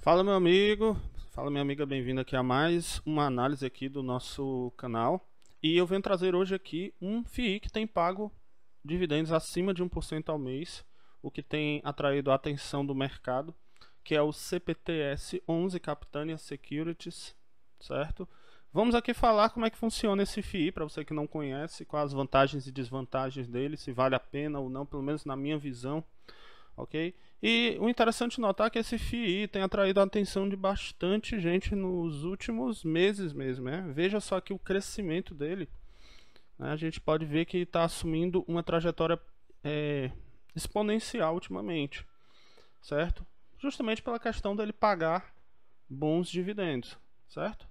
Fala meu amigo, fala minha amiga, bem-vindo aqui a mais uma análise aqui do nosso canal. E eu venho trazer hoje aqui um FII que tem pago dividendos acima de 1% ao mês, o que tem atraído a atenção do mercado, que é o CPTS 11 Capitânia Securities, certo? Vamos aqui falar como é que funciona esse FII, para você que não conhece, quais as vantagens e desvantagens dele, se vale a pena ou não, pelo menos na minha visão. Ok? E o interessante de notar é que esse FII tem atraído a atenção de bastante gente nos últimos meses mesmo, né? Veja só que o crescimento dele, né? A gente pode ver que está assumindo uma trajetória exponencial ultimamente, certo? Justamente pela questão dele pagar bons dividendos, certo?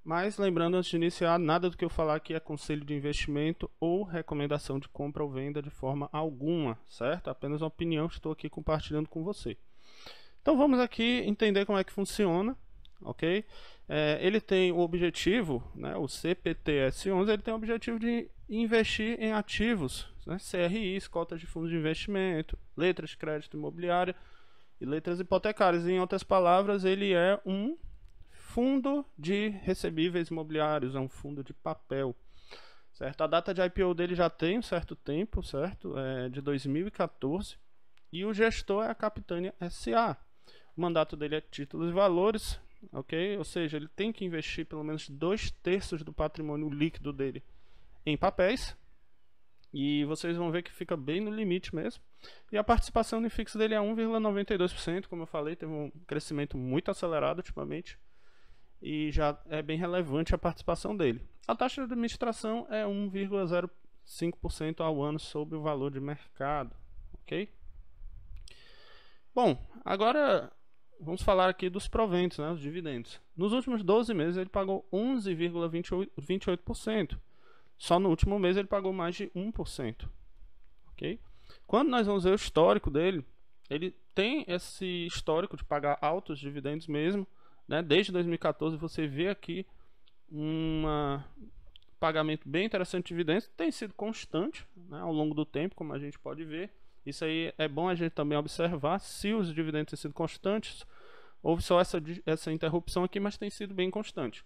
Mas lembrando, antes de iniciar, nada do que eu falar aqui é conselho de investimento ou recomendação de compra ou venda de forma alguma, certo? Apenas uma opinião que estou aqui compartilhando com você. Então vamos aqui entender como é que funciona, ok? Ele tem o objetivo, né, o CPTS11, ele tem o objetivo de investir em ativos, né, CRIs, cotas de fundos de investimento, letras de crédito imobiliária e letras hipotecárias. Em outras palavras, ele é um fundo de recebíveis imobiliários, é um fundo de papel, certo? A data de IPO dele já tem um certo tempo, certo? É de 2014, e o gestor é a Capitânia SA. O mandato dele é títulos e valores, ok? Ou seja, ele tem que investir pelo menos 2/3 do patrimônio líquido dele em papéis, e vocês vão ver que fica bem no limite mesmo. E a participação no IFIX dele é 1,92%, como eu falei, teve um crescimento muito acelerado ultimamente, e já é bem relevante a participação dele. A taxa de administração é 1,05% ao ano sobre o valor de mercado, ok? Bom, agora vamos falar aqui dos proventos, né, os dividendos. Nos últimos 12 meses ele pagou 11,28%. Só no último mês ele pagou mais de 1%, ok? Quando nós vamos ver o histórico dele, ele tem esse histórico de pagar altos dividendos mesmo, né? Desde 2014 você vê aqui um pagamento bem interessante de dividendos, tem sido constante, né, ao longo do tempo, como a gente pode ver. Isso aí é bom a gente também observar se os dividendos têm sido constantes. Houve só essa interrupção aqui, mas tem sido bem constante.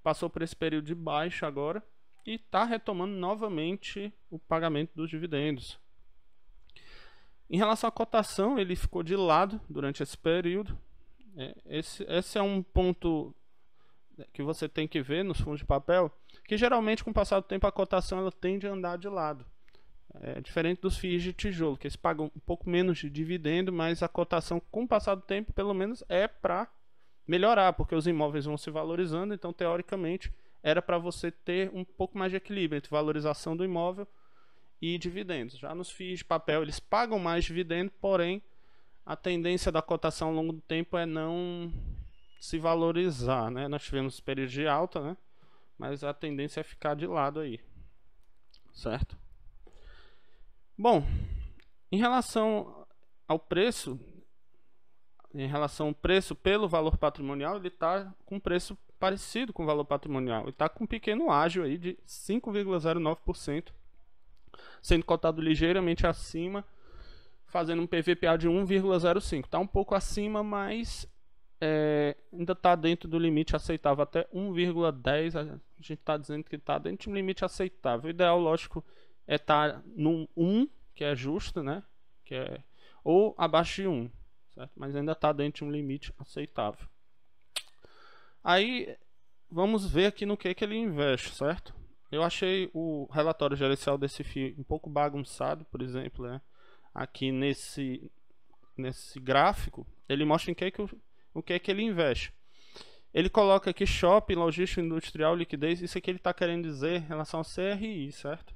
Passou por esse período de baixa agora e está retomando novamente o pagamento dos dividendos. Em relação à cotação, ele ficou de lado durante esse período. Esse é um ponto que você tem que ver nos fundos de papel, que geralmente com o passar do tempo a cotação ela tende a andar de lado. É diferente dos FIIs de tijolo, que eles pagam um pouco menos de dividendo, mas a cotação com o passar do tempo pelo menos é para melhorar, porque os imóveis vão se valorizando, então teoricamente era para você ter um pouco mais de equilíbrio entre valorização do imóvel e dividendos. Já nos FIIs de papel eles pagam mais dividendo, porém a tendência da cotação ao longo do tempo é não se valorizar, né? Nós tivemos períodos de alta, né? Mas a tendência é ficar de lado aí, certo? Bom, em relação ao preço, em relação ao preço pelo valor patrimonial, ele está com preço parecido com o valor patrimonial. Ele está com um pequeno ágio aí de 5,09%, sendo cotado ligeiramente acima, fazendo um PVPA de 1,05. Está um pouco acima, mas ainda está dentro do limite aceitável, até 1,10. A gente está dizendo que está dentro de um limite aceitável. O ideal, lógico, é estar no 1, que é justo, né? Ou abaixo de 1, certo? Mas ainda está dentro de um limite aceitável. Aí vamos ver aqui no que ele investe, certo? Eu achei o relatório gerencial desse FII um pouco bagunçado, por exemplo, né? Aqui nesse gráfico, ele mostra em o que ele investe. Ele coloca aqui shopping, logística industrial, liquidez. Isso aqui ele está querendo dizer em relação ao CRI, certo?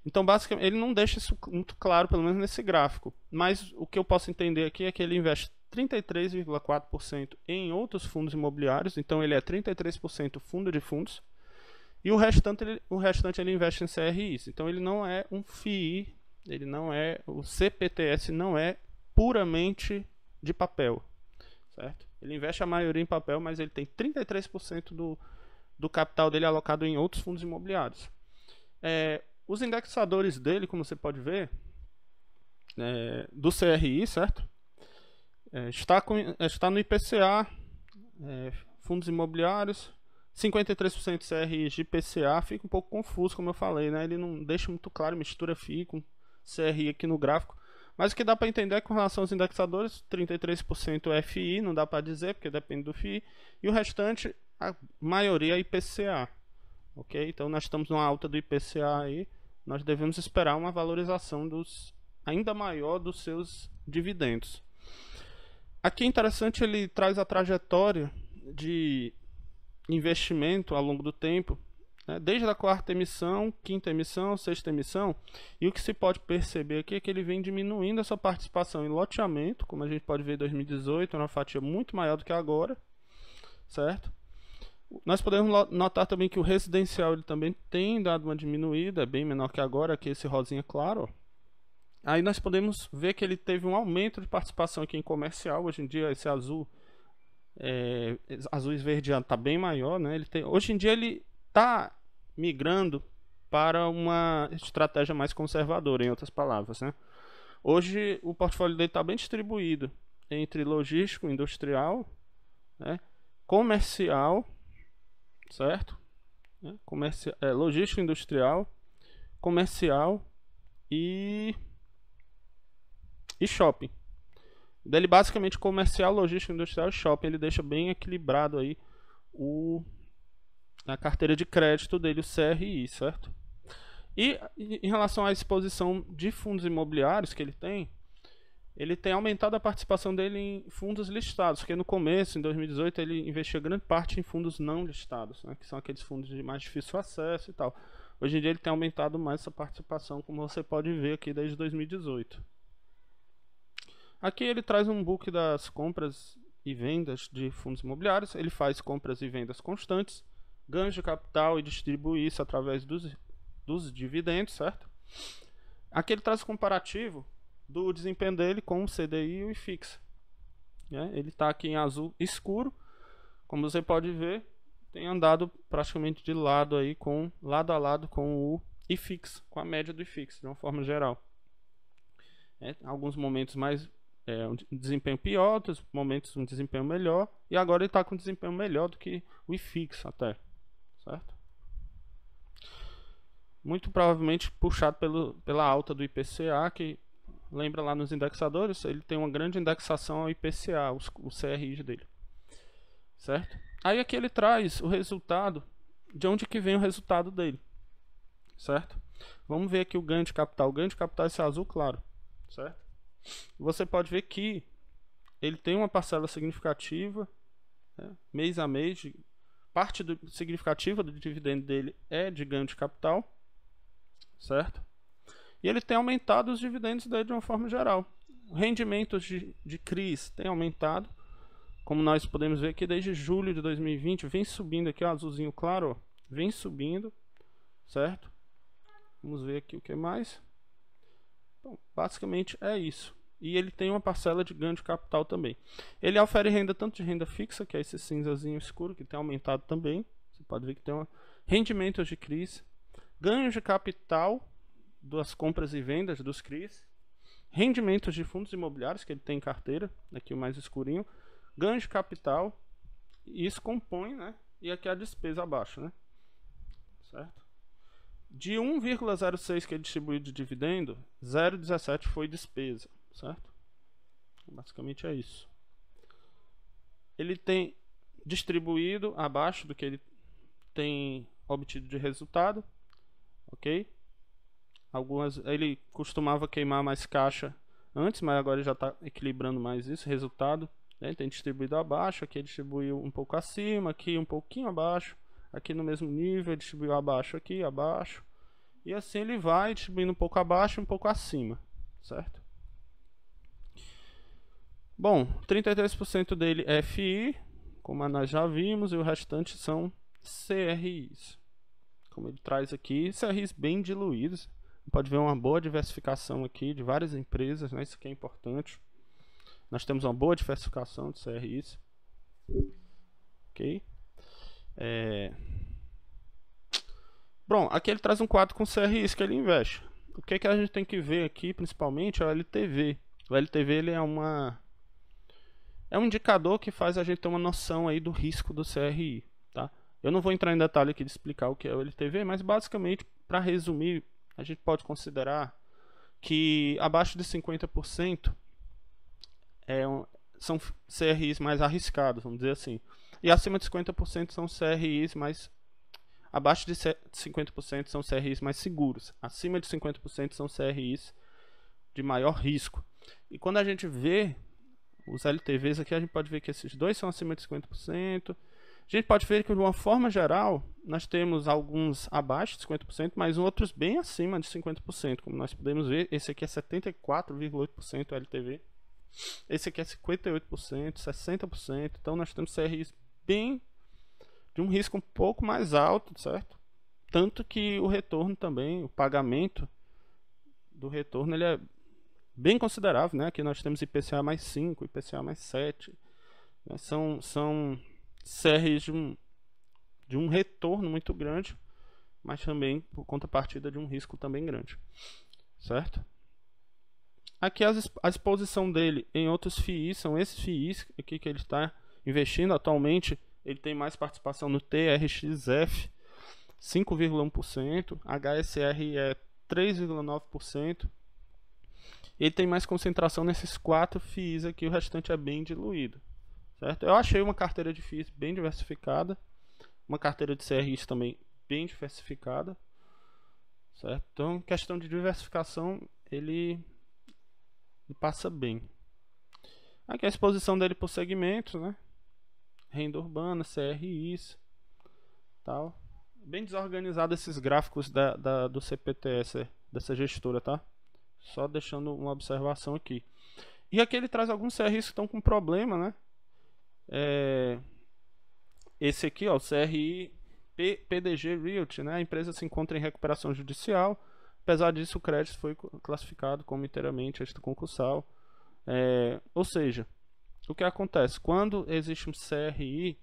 Então, basicamente, ele não deixa isso muito claro, pelo menos nesse gráfico. Mas o que eu posso entender aqui é que ele investe 33,4% em outros fundos imobiliários. Então, ele é 33% fundo de fundos. E o restante ele investe em CRIs. Então, ele não é um FII, ele não é, o CPTS não é puramente de papel, certo? Ele investe a maioria em papel, mas ele tem 33% do capital dele alocado em outros fundos imobiliários. Os indexadores dele, como você pode ver, do CRI, certo? Está no IPCA, fundos imobiliários, 53% CRI de IPCA, fica um pouco confuso, como eu falei, né? Ele não deixa muito claro, mistura FI com CRI aqui no gráfico. Mas o que dá para entender é que com relação aos indexadores, 33% é FI, não dá para dizer, porque depende do FI, e o restante, a maioria é IPCA. Ok? Então nós estamos numa alta do IPCA aí, nós devemos esperar uma valorização ainda maior dos seus dividendos. Aqui é interessante, ele traz a trajetória de investimento ao longo do tempo, né, desde a quarta emissão, quinta emissão, sexta emissão, e o que se pode perceber aqui é que ele vem diminuindo a sua participação em loteamento, como a gente pode ver em 2018, uma fatia muito maior do que agora, certo? Nós podemos notar também que o residencial ele também tem dado uma diminuída, é bem menor que agora, aqui esse rosinha claro, ó. Aí nós podemos ver que ele teve um aumento de participação aqui em comercial. Hoje em dia esse azul esverdeado está bem maior, né? Hoje em dia ele está migrando para uma estratégia mais conservadora, em outras palavras, né? Hoje o portfólio dele está bem distribuído entre logístico, industrial, né? Comercial, certo? Logístico, industrial, comercial e shopping. Dele basicamente comercial, logístico, industrial e shopping. Ele deixa bem equilibrado aí a carteira de crédito dele, o CRI, certo? E em relação à exposição de fundos imobiliários que ele tem aumentado a participação dele em fundos listados, porque no começo, em 2018, ele investia grande parte em fundos não listados, né, que são aqueles fundos de mais difícil acesso e tal. Hoje em dia ele tem aumentado mais essa participação, como você pode ver aqui desde 2018. Aqui ele traz um book das compras e vendas de fundos imobiliários. Ele faz compras e vendas constantes, ganhos de capital e distribui isso através dos dividendos, certo? Aqui ele traz o comparativo do desempenho dele com o CDI e o IFIX. Ele está aqui em azul escuro. Como você pode ver, tem andado praticamente de lado a lado com o IFIX, com a média do IFIX, de uma forma geral. Alguns momentos mais um desempenho pior, outros momentos um desempenho melhor, e agora ele está com um desempenho melhor do que o IFIX até, certo? Muito provavelmente puxado pela alta do IPCA, que lembra lá nos indexadores, ele tem uma grande indexação ao IPCA, o CRI dele, certo? Aí aqui ele traz o resultado, de onde que vem o resultado dele, certo? Vamos ver aqui o ganho de capital. O ganho de capital é esse azul claro, certo? Você pode ver que ele tem uma parcela significativa, né, mês a mês, parte significativa do dividendo dele é de ganho de capital, certo? E ele tem aumentado os dividendos dele de uma forma geral. Rendimentos de CRIs tem aumentado, como nós podemos ver aqui desde julho de 2020, vem subindo aqui, ó, azulzinho claro, ó, vem subindo, certo? Vamos ver aqui o que mais. Bom, basicamente é isso. E ele tem uma parcela de ganho de capital também. Ele ofere renda tanto de renda fixa, que é esse cinzazinho escuro, que tem aumentado também. Você pode ver que tem rendimentos de CRIs, ganhos de capital das compras e vendas dos CRIs, rendimentos de fundos imobiliários que ele tem em carteira, aqui o mais escurinho, ganhos de capital, e isso compõe, né? E aqui a despesa abaixo, né? Certo? De 1,06 que ele distribuiu de dividendo, 0,17 foi despesa, certo? Basicamente é isso. Ele tem distribuído abaixo do que ele tem obtido de resultado, ok? Ele costumava queimar mais caixa antes, mas agora ele já está equilibrando mais isso, resultado, né? Tem distribuído abaixo, aqui ele distribuiu um pouco acima, aqui um pouquinho abaixo, aqui no mesmo nível, ele distribuiu abaixo aqui, abaixo, e assim ele vai distribuindo um pouco abaixo e um pouco acima, certo? Bom, 33% dele é FI, como nós já vimos, e o restante são CRIs. Como ele traz aqui, CRIs bem diluídos. Pode ver uma boa diversificação aqui de várias empresas, né? Isso aqui é importante. Nós temos uma boa diversificação de CRIs. Ok? Bom, aqui ele traz um quadro com CRIs que ele investe. O que a gente tem que ver aqui, principalmente, é o LTV. O LTV ele é é um indicador que faz a gente ter uma noção aí do risco do CRI, tá? Eu não vou entrar em detalhe aqui de explicar o que é o LTV, mas basicamente, para resumir, a gente pode considerar que abaixo de 50% são CRIs mais arriscados, vamos dizer assim. E acima de 50% são CRIs mais... Abaixo de 50% são CRIs mais seguros. Acima de 50% são CRIs de maior risco. E quando a gente vê os LTVs aqui, a gente pode ver que esses dois são acima de 50%. A gente pode ver que, de uma forma geral, nós temos alguns abaixo de 50%, mas outros bem acima de 50%. Como nós podemos ver, esse aqui é 74,8% LTV. Esse aqui é 58%, 60%. Então, nós temos CRIs bem de um risco um pouco mais alto, certo? Tanto que o retorno também, o pagamento do retorno, ele é bem considerável, né? Aqui nós temos IPCA mais 5, IPCA mais 7, né? São CRIs de um retorno muito grande, mas também por contrapartida de um risco também grande, certo? Aqui a exposição dele em outros FIIs, são esses FIIs aqui que ele está investindo atualmente. Ele tem mais participação no TRXF, 5,1%, HSR é 3,9%. Ele tem mais concentração nesses 4 FIIs aqui, o restante é bem diluído, certo? Eu achei uma carteira de FIIs bem diversificada, uma carteira de CRIs também bem diversificada, certo? Então, questão de diversificação, ele passa bem. Aqui a exposição dele por segmentos, né? Renda urbana, CRIs, tal. Bem desorganizado esses gráficos do CPTS, dessa gestora, tá? Só deixando uma observação aqui. E aqui ele traz alguns CRIs que estão com problema, né? Esse aqui, ó, o CRI PDG Realty, né? A empresa se encontra em recuperação judicial. Apesar disso, o crédito foi classificado como inteiramente extraconcursal. Ou seja, o que acontece? Quando existe um CRI,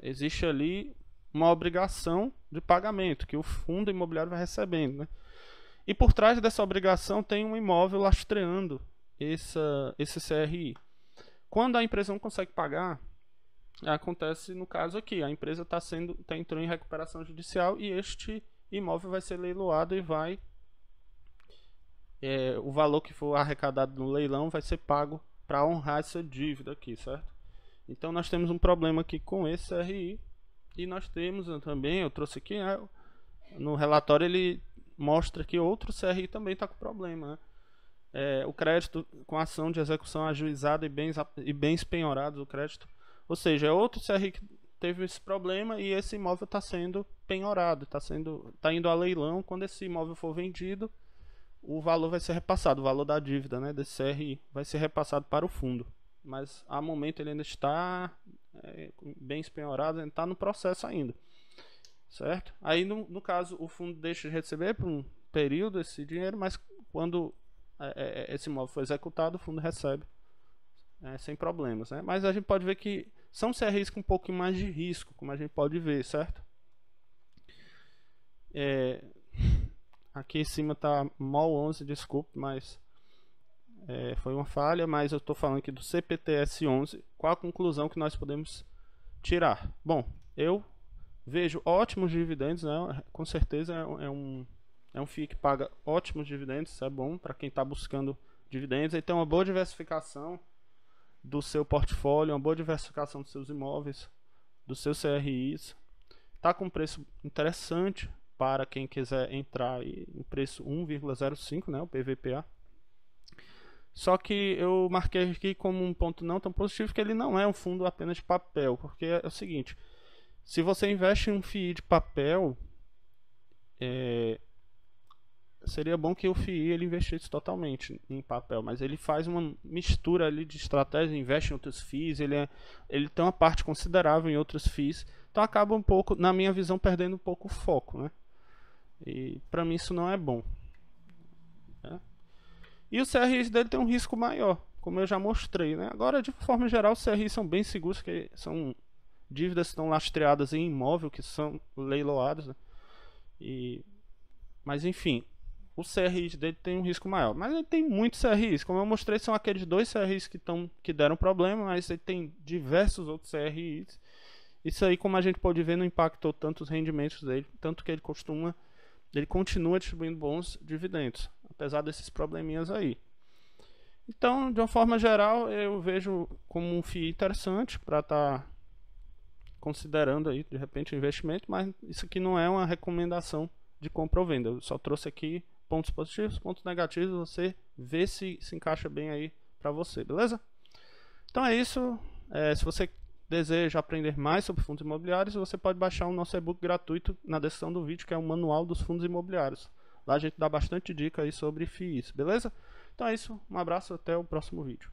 existe ali uma obrigação de pagamento que o fundo imobiliário vai recebendo, né? E por trás dessa obrigação tem um imóvel lastreando esse CRI. Quando a empresa não consegue pagar, acontece no caso aqui, a empresa está entrando em recuperação judicial e este imóvel vai ser leiloado e o valor que for arrecadado no leilão vai ser pago para honrar essa dívida aqui, certo? Então nós temos um problema aqui com esse CRI e nós temos também, eu trouxe aqui, né, no relatório ele mostra que outro CRI também está com problema, né? O crédito com ação de execução ajuizada e bens penhorados, o crédito, ou seja, é outro CRI que teve esse problema e esse imóvel está sendo penhorado, está indo a leilão. Quando esse imóvel for vendido, o valor vai ser repassado, o valor da dívida, né, desse CRI vai ser repassado para o fundo, mas a momento ele ainda está bens penhorados, ainda está no processo ainda, certo? Aí no caso o fundo deixa de receber por um período esse dinheiro, mas quando esse imóvel for executado, o fundo recebe sem problemas, né? Mas a gente pode ver que são CRIs com um pouco mais de risco, como a gente pode ver, certo? Aqui em cima tá MOL 11, desculpe, mas foi uma falha, mas eu estou falando aqui do CPTS 11. Qual a conclusão que nós podemos tirar? Bom, eu vejo ótimos dividendos, né? Com certeza é um FII que paga ótimos dividendos, isso é bom para quem está buscando dividendos. Ele tem uma boa diversificação do seu portfólio, uma boa diversificação dos seus imóveis, dos seus CRIs. Está com um preço interessante para quem quiser entrar aí, um preço 1,05, né, o PVPA. Só que eu marquei aqui como um ponto não tão positivo que ele não é um fundo apenas de papel, porque é o seguinte, se você investe em um FII de papel, seria bom que o FII ele investisse totalmente em papel, mas ele faz uma mistura ali de estratégia, investe em outros FIIs, ele tem uma parte considerável em outros FIIs, então acaba um pouco, na minha visão, perdendo um pouco o foco, né? E para mim isso não é bom, né? E os CRIs dele tem um risco maior, como eu já mostrei, né? Agora, de forma geral, os CRIs são bem seguros, que são dívidas que estão lastreadas em imóvel, que são leiloados, né? Mas enfim, o CRI dele tem um risco maior. Mas ele tem muitos CRIs. Como eu mostrei, são aqueles 2 CRIs que deram problema, mas ele tem diversos outros CRIs. Isso aí, como a gente pode ver, não impactou tanto os rendimentos dele, tanto que ele continua distribuindo bons dividendos, apesar desses probleminhas aí. Então, de uma forma geral, eu vejo como um FII interessante para estar considerando aí, de repente, um investimento, mas isso aqui não é uma recomendação de compra ou venda. Eu só trouxe aqui pontos positivos, pontos negativos, você vê se encaixa bem aí para você, beleza? Então é isso. Se você deseja aprender mais sobre fundos imobiliários, você pode baixar o nosso e-book gratuito na descrição do vídeo, que é o Manual dos Fundos Imobiliários. Lá a gente dá bastante dica aí sobre FIIs, beleza? Então é isso, um abraço, até o próximo vídeo.